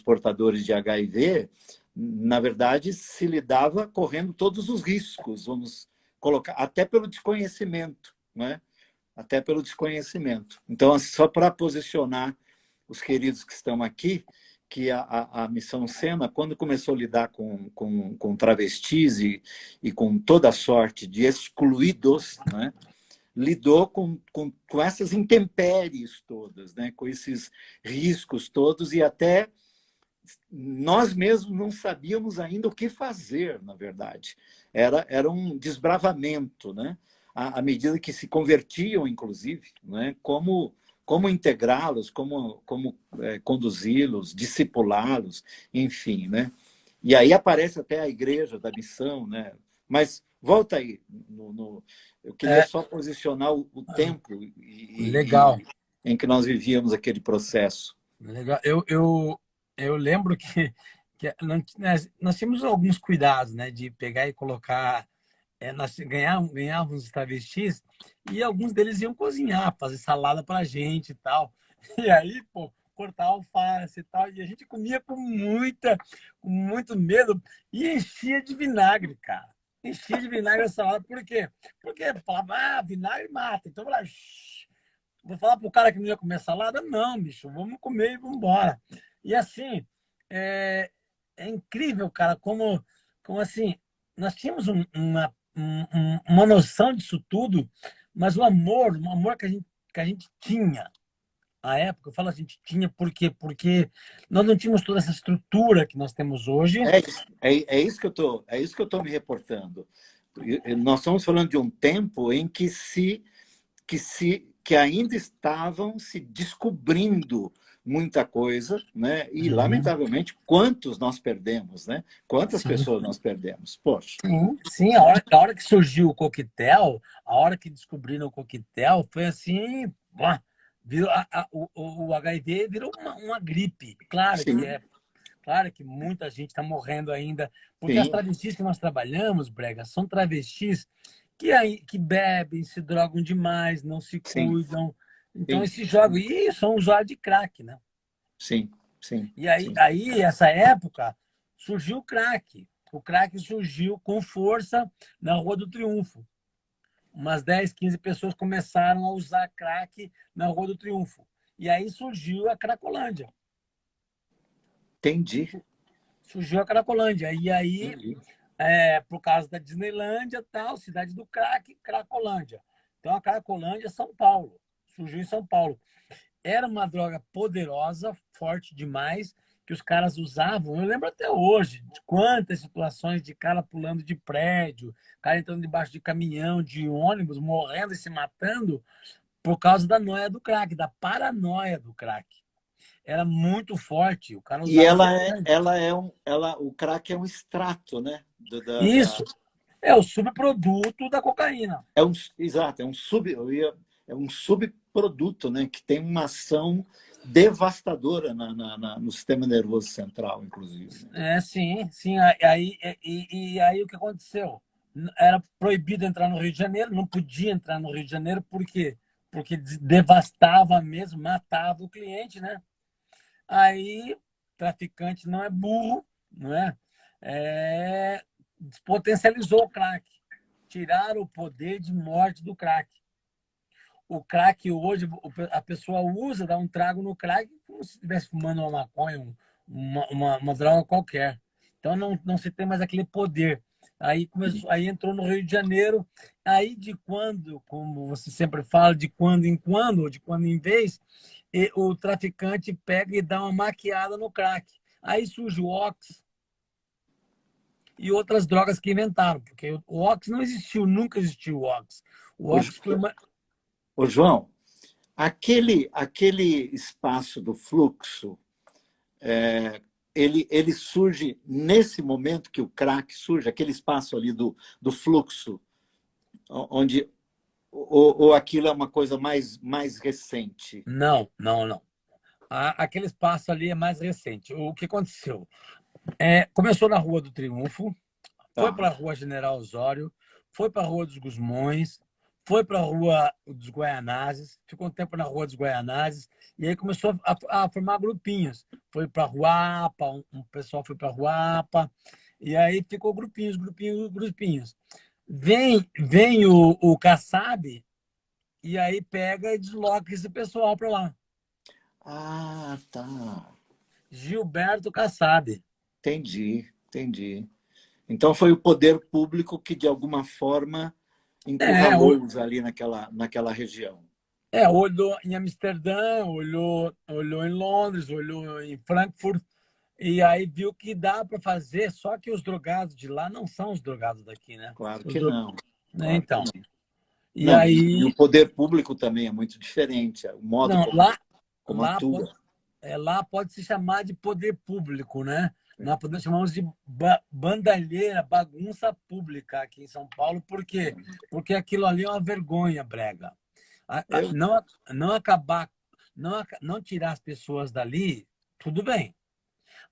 portadores de HIV. Na verdade, se lidava correndo todos os riscos, vamos colocar, até pelo desconhecimento, né? Até pelo desconhecimento. Então, só para posicionar os queridos que estão aqui, que a Missão Sena, quando começou a lidar com travestis e com toda sorte de excluídos, né, lidou com essas intempéries todas, né, com esses riscos todos, e até nós mesmos não sabíamos ainda o que fazer, na verdade. Era um desbravamento, né? À medida que se convertiam, inclusive, né? Como integrá-los, como conduzi-los, discipulá-los, enfim, né? E aí aparece até a igreja da missão, né? Mas volta aí, eu queria é só posicionar o tempo legal. em que nós vivíamos aquele processo. Legal. Eu lembro que nós tínhamos alguns cuidados, né, de pegar e colocar, nós ganhávamos os travestis e alguns deles iam cozinhar, fazer salada pra gente e tal. E aí, pô, cortar alface e tal, e a gente comia com muito medo e enchia de vinagre, cara. Enchia de vinagre a salada, por quê? Porque falava, vinagre mata. Então, eu falava, vou falar pro cara que não ia comer salada? Não, bicho, vamos comer e vamos embora. E assim, é, é incrível, cara, como assim, nós tínhamos uma noção disso tudo, mas um amor que a gente tinha à época, eu falo a gente tinha, por quê? Porque nós não tínhamos toda essa estrutura que nós temos hoje. É isso que eu estou me reportando. Nós estamos falando de um tempo em que ainda estavam se descobrindo muita coisa, né? E Uhum. lamentavelmente quantos nós perdemos, né? Quantas Sim. pessoas nós perdemos? Poxa, Sim, a hora que surgiu o coquetel, a hora que descobriram o coquetel, foi assim, virou, o HIV virou uma gripe. sim, Claro que muita gente está morrendo ainda, porque as sim, travestis que nós trabalhamos, Brega, são travestis que bebem, se drogam demais, não se sim, cuidam, então sim, esse jogo e são usuários de crack, né? sim, sim, E aí, sim, essa época, surgiu o crack. O crack surgiu com força na Rua do Triunfo. Umas 10, 15 pessoas começaram a usar crack na Rua do Triunfo. E aí surgiu a Cracolândia. Entendi. Surgiu a Cracolândia. E aí, Entendi. por causa da Disneylândia, tal, cidade do crack, Cracolândia. Então, a Cracolândia é São Paulo. Surgiu em São Paulo. Era uma droga poderosa, forte demais, que os caras usavam. Eu lembro até hoje de quantas situações de cara pulando de prédio, cara entrando debaixo de caminhão, de ônibus, morrendo e se matando por causa da noia do crack, da paranoia do crack. Era muito forte, o cara E usava bastante. o crack é um extrato, né? Isso é o subproduto da cocaína. Exato, é um subproduto, né? Que tem uma ação devastadora no sistema nervoso central, inclusive. Sim, sim. Aí o que aconteceu? Era proibido entrar no Rio de Janeiro, não podia entrar no Rio de Janeiro, por quê? Porque devastava mesmo, matava o cliente, né? Aí, traficante não é burro, não é? Despotencializou o crack. Tiraram o poder de morte do crack. O crack hoje, a pessoa usa, dá um trago no crack como se estivesse fumando uma maconha, uma droga qualquer. Então não se tem mais aquele poder. Aí entrou no Rio de Janeiro, aí de quando, como você sempre fala, de quando em quando, ou de quando em vez, o traficante pega e dá uma maquiada no crack. Aí surge o Ox e outras drogas que inventaram, porque o Ox não existiu, nunca existiu o Ox. O Ô, Ox foi uma... ô, João, aquele espaço do fluxo, ele surge nesse momento que o crack surge, aquele espaço ali do fluxo, onde ou aquilo é uma coisa mais recente? Não, não, não. Aquele espaço ali é mais recente. O que aconteceu? Começou na Rua do Triunfo, foi Tá. para a Rua General Osório, foi para a Rua dos Gusmões, foi para a Rua dos Guaianazes, ficou um tempo na Rua dos Guaianazes, e aí começou a formar grupinhos. Foi para a Rua APA, um pessoal foi para a Rua APA, e aí ficou grupinhos, grupinhos, grupinhos. Vem o Kassab, e aí pega e desloca esse pessoal para lá. Ah, tá. Gilberto Kassab. Entendi. Então foi o poder público que, de alguma forma, É, encurralou-os ali naquela região. olhou em Amsterdã, olhou em Londres, olhou em Frankfurt, e aí viu que dá para fazer, só que os drogados de lá não são os drogados daqui, né? Claro Os que dro... não. né, Claro que então, não. e Não, e aí, o poder público também é muito diferente, o modo não, como lá pode, atua. lá pode se chamar de poder público, né? Nós chamamos de bandalheira, bagunça pública aqui em São Paulo, por quê? Porque aquilo ali é uma vergonha, brega. Eu, Não acabar, não tirar as pessoas dali, tudo bem.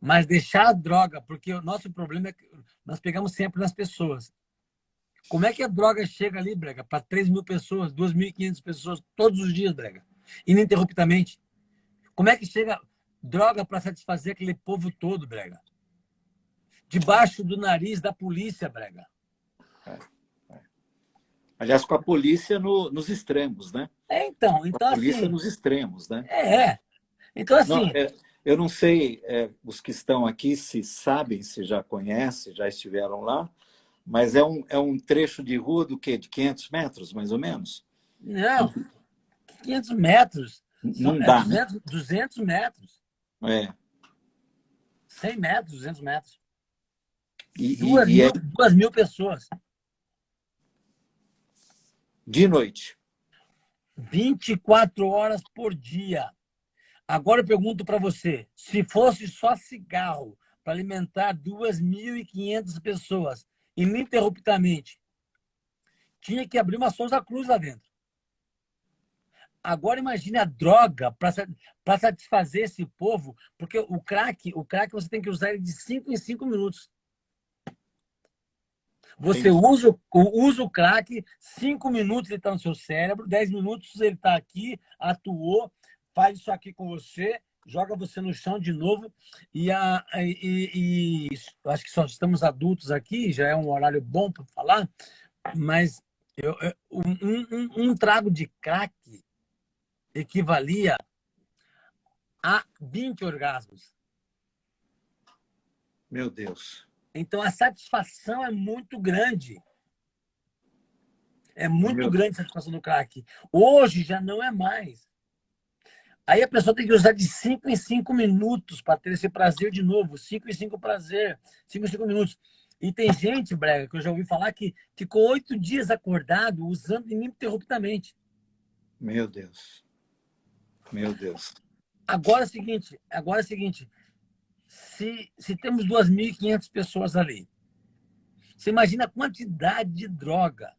Mas deixar a droga, porque o nosso problema é que nós pegamos sempre nas pessoas. Como é que a droga chega ali, brega, para 3.000 pessoas, 2.500 pessoas, todos os dias, brega, ininterruptamente? Como é que chega droga para satisfazer aquele povo todo, brega? Debaixo do nariz da polícia, brega. aliás, com a polícia nos extremos, né? Com a Então polícia assim, nos extremos, né? é. Então, Não, assim, eu não sei, os que estão aqui se sabem, se já conhecem, já estiveram lá, mas é um trecho de rua do quê? De 500 metros, mais ou menos? não, 500 metros, Não dá, né? 200 metros, É. 100 metros, 200 metros. E, Duas e é mil, 2.000 pessoas. de noite. 24 horas por dia. Agora eu pergunto para você, se fosse só cigarro para alimentar 2.500 pessoas ininterruptamente, tinha que abrir uma Souza Cruz lá dentro. Agora imagine a droga para satisfazer esse povo, porque o crack você tem que usar ele de 5 em 5 minutos. Você Entendi. usa o crack, 5 minutos ele está no seu cérebro, 10 minutos ele está aqui, atuou, faz isso aqui com você, joga você no chão de novo. Acho que só estamos adultos aqui, já é um horário bom para falar, mas um trago de crack equivalia a 20 orgasmos. Meu Deus. Então, a satisfação é muito grande. É muito Meu... grande a satisfação do crack. Hoje já não é mais. Aí a pessoa tem que usar de 5 em 5 minutos para ter esse prazer de novo. 5 em 5 prazer. 5 em 5 minutos. E tem gente, Brega, que eu já ouvi falar que ficou 8 dias acordado usando ininterruptamente. Meu Deus. Meu Deus. Agora é o seguinte, se temos 2.500 pessoas ali, você imagina a quantidade de droga.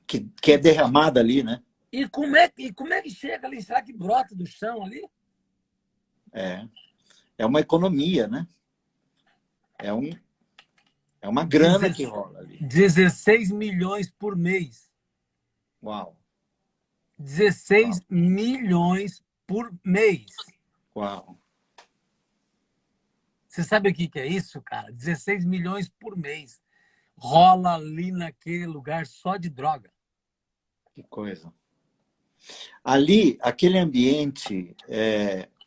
Que é derramada ali, né? E como é que chega ali? Será que brota do chão ali? É. É uma economia, né? É, um, é uma grana que 16 rola ali. 16 milhões por mês. Uau. 16 Uau. milhões por mês. Uau. Você sabe o que é isso, cara? 16 milhões por mês. Rola ali naquele lugar só de droga. Que coisa. Ali, aquele ambiente,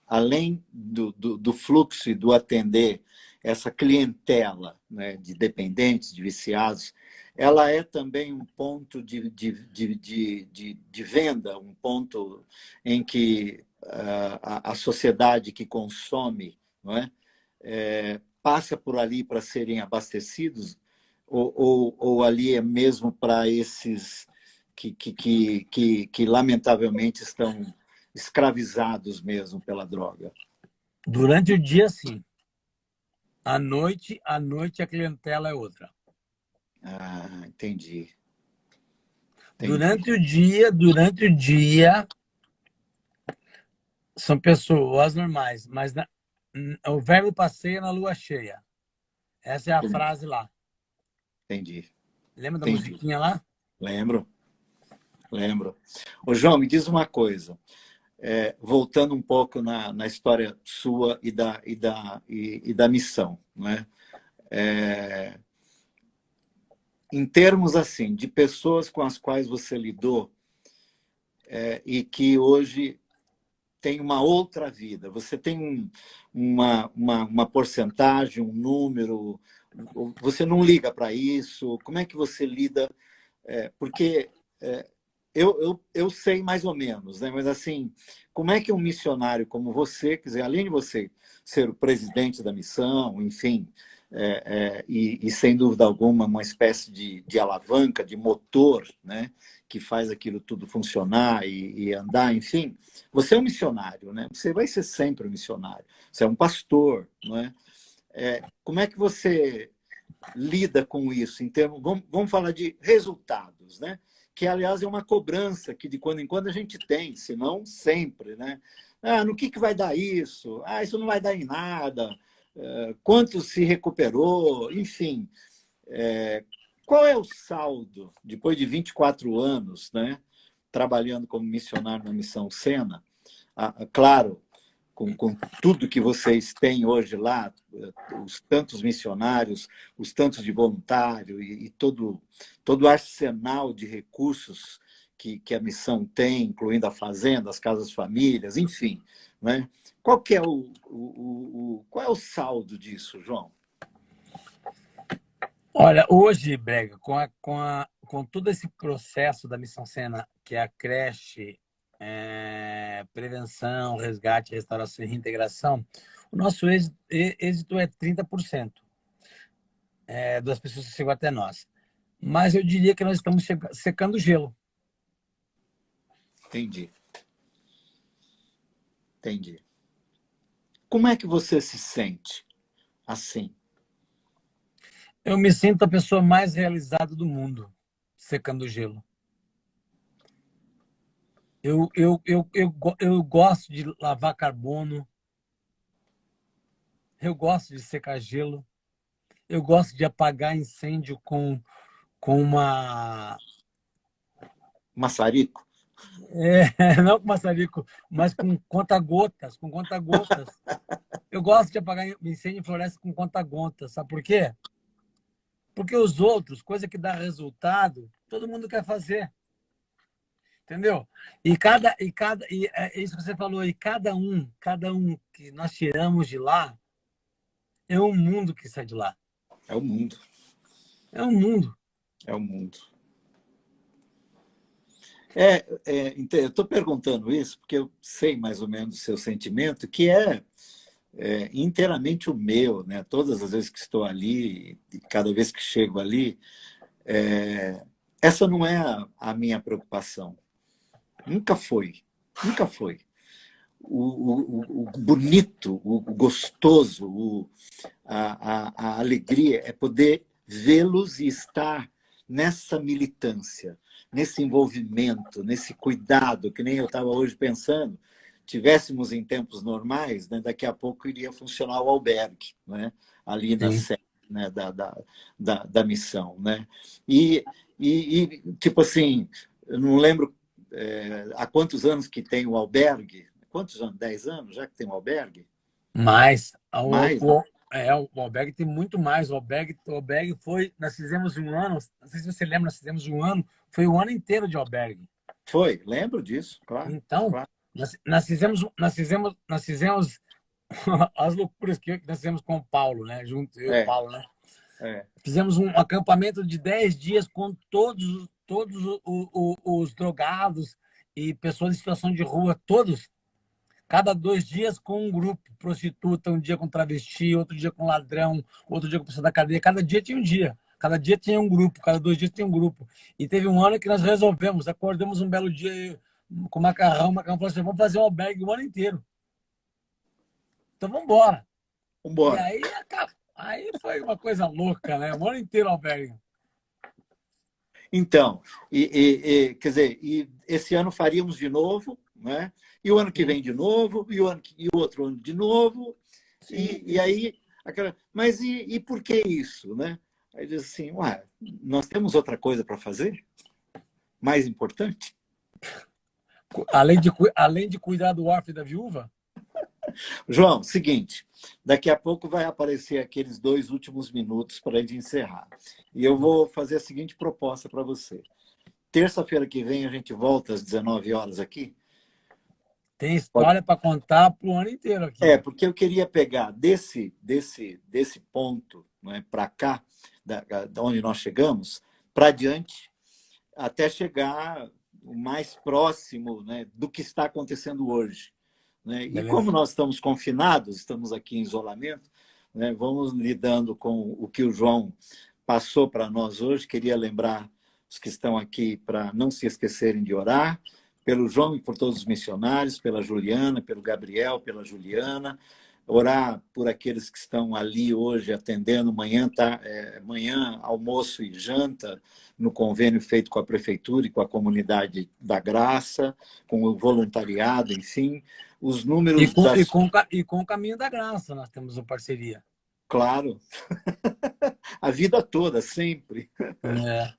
além do fluxo e do atender essa clientela, né, de dependentes, de viciados, ela é também um ponto de venda, um ponto em que a sociedade que consome, não é, passa por ali para serem abastecidos, ou ali é mesmo para esses que lamentavelmente estão escravizados mesmo pela droga. Durante o dia, sim. À noite a clientela é outra. Ah, entendi. Entendi. Durante o dia são pessoas normais, mas o verbo passeia na lua cheia. Essa é a frase lá. Entendi. Lembra da Entendi. musiquinha lá? Lembro, lembro. Ô, João, me diz uma coisa. Voltando um pouco na história sua e da missão, né? Em termos assim de pessoas com as quais você lidou e que hoje tem uma outra vida, você tem uma porcentagem, um número, você não liga para isso? Como é que você lida? Porque eu sei mais ou menos, né? Mas assim, como é que um missionário como você, quer dizer, além de você ser o presidente da missão, enfim, e sem dúvida alguma uma espécie de alavanca, de motor, né? Que faz aquilo tudo funcionar e andar, enfim, você é um missionário, né? Você vai ser sempre um missionário. Você é um pastor, não é? Como é que você lida com isso em termos, vamos falar de resultados, né? Que aliás é uma cobrança que de quando em quando a gente tem, se não sempre, né? No que vai dar isso? Isso não vai dar em nada. Quanto se recuperou? Enfim, qual é o saldo depois de 24 anos, né? Trabalhando como missionário na Missão Sena? Claro, com tudo que vocês têm hoje lá, os tantos missionários, os tantos de voluntário e todo o arsenal de recursos que a missão tem, incluindo a fazenda, as casas famílias, enfim, né? Qual que é qual é o saldo disso, João? Olha, hoje, Brega, com todo esse processo da Missão Sena, que é a creche, prevenção, resgate, restauração e reintegração, o nosso êxito é 30% das pessoas que chegam até nós. Mas eu diria que nós estamos secando o gelo. Entendi. Entendi. Como é que você se sente assim? Eu me sinto a pessoa mais realizada do mundo, secando o gelo. Eu gosto de lavar carbono, eu gosto de secar gelo, eu gosto de apagar incêndio com uma... Maçarico? Não com maçarico, mas com conta-gotas, com conta-gotas. Eu gosto de apagar incêndio em floresta com conta-gotas, sabe por quê? Porque os outros, coisa que dá resultado, todo mundo quer fazer. Entendeu? E é isso que você falou, e cada um que nós tiramos de lá, É um mundo que sai de lá. É o mundo. É um mundo. É o mundo. Então, eu estou perguntando isso porque eu sei mais ou menos o seu sentimento, que é inteiramente o meu, né? Todas as vezes que estou ali, e cada vez que chego ali, essa não é a minha preocupação. Nunca foi. Nunca foi. O bonito, o gostoso, a alegria é poder vê-los e estar nessa militância, nesse envolvimento, nesse cuidado, que nem eu estava hoje pensando, tivéssemos em tempos normais, né, daqui a pouco iria funcionar o albergue, né, ali na Sim. sede, né, da missão. Né? Tipo assim, eu não lembro há quantos anos que tem o albergue. Quantos anos? 10 anos já que tem o albergue? Mas Mais, né? o albergue tem muito mais. O albergue foi. Nós fizemos um ano, não sei se você lembra, nós fizemos um ano, foi o ano inteiro de albergue. Foi, lembro disso, claro. Então, Claro. nós fizemos as loucuras que nós fizemos com o Paulo, né? Junto, eu e o É, Paulo, né? é. Fizemos um acampamento de 10 dias com todos os drogados e pessoas em situação de rua, todos. Cada 2 dias com um grupo, prostituta, um dia com travesti, outro dia com ladrão, outro dia com pessoa da cadeia. Cada dia tinha um dia. Cada dia tinha um grupo, cada 2 dias tinha um grupo. E teve um ano que nós resolvemos, acordamos um belo dia com o macarrão falou assim: vamos fazer um albergue o ano inteiro. Então vamos embora. E Vambora. aí foi uma coisa louca, né? O ano inteiro albergue. Então, quer dizer, e esse ano faríamos de novo, né? E o ano que Sim, vem de novo, e o outro ano de novo, sim. e aí, mas e por que isso, né? Aí diz assim, ué, nós temos outra coisa para fazer? Mais importante? Além de cuidar do órfão e da viúva, João, seguinte, daqui a pouco vai aparecer aqueles 2 últimos minutos para a gente encerrar. E eu vou fazer a seguinte proposta para você. Terça-feira que vem a gente volta às 19 horas aqui. tem Pode? história para contar para o ano inteiro aqui. Porque eu queria pegar desse ponto, né, para cá, da onde nós chegamos, para diante, até chegar o mais próximo, né, do que está acontecendo hoje. Né? E como Beleza? nós estamos confinados, estamos aqui em isolamento, né, vamos lidando com o que o João passou para nós hoje. Queria lembrar os que estão aqui para não se esquecerem de orar, pelo João e por todos os missionários, pela Juliana, pelo Gabriel, pela Juliana, orar por aqueles que estão ali hoje atendendo manhã, almoço e janta no convênio feito com a prefeitura e com a comunidade da Graça, com o voluntariado, enfim, os E números com, e, das... com, e com o Caminho da Graça nós temos uma parceria. Claro, a vida toda, sempre. É,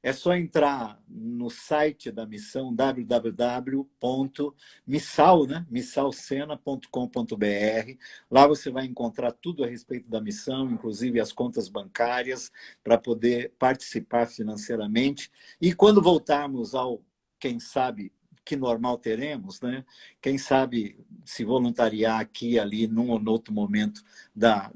É só entrar no site da missão, www.missal, né? missalcena.com.br. Lá você vai encontrar tudo a respeito da missão, inclusive as contas bancárias, para poder participar financeiramente. E quando voltarmos ao, quem sabe, que normal teremos, né? Quem sabe se voluntariar aqui, ali, num ou outro momento da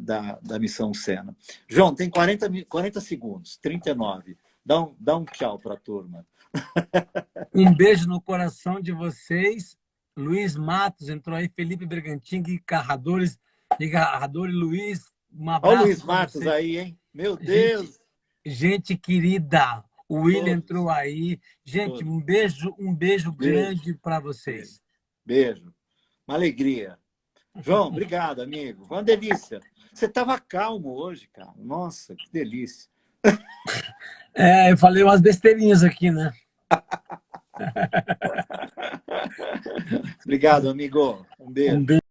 Missão Sena. João, tem 40 segundos, 39. Dá um tchau para a turma. um beijo no coração de vocês. Luiz Matos entrou aí, Felipe Bergantin, Gui Carradores, Luiz, um Olha o abraço Luiz para Matos vocês. aí, hein? Meu Gente, Deus! gente querida, o William Todos, entrou aí. Gente, todos. um beijo Beijo, grande para beijo, vocês. beijo. Uma alegria. João, obrigado, amigo. Foi uma delícia. Você estava calmo hoje, cara. Nossa, que delícia. Eu falei umas besteirinhas aqui, né? Obrigado, amigo. Um Um beijo. beijo.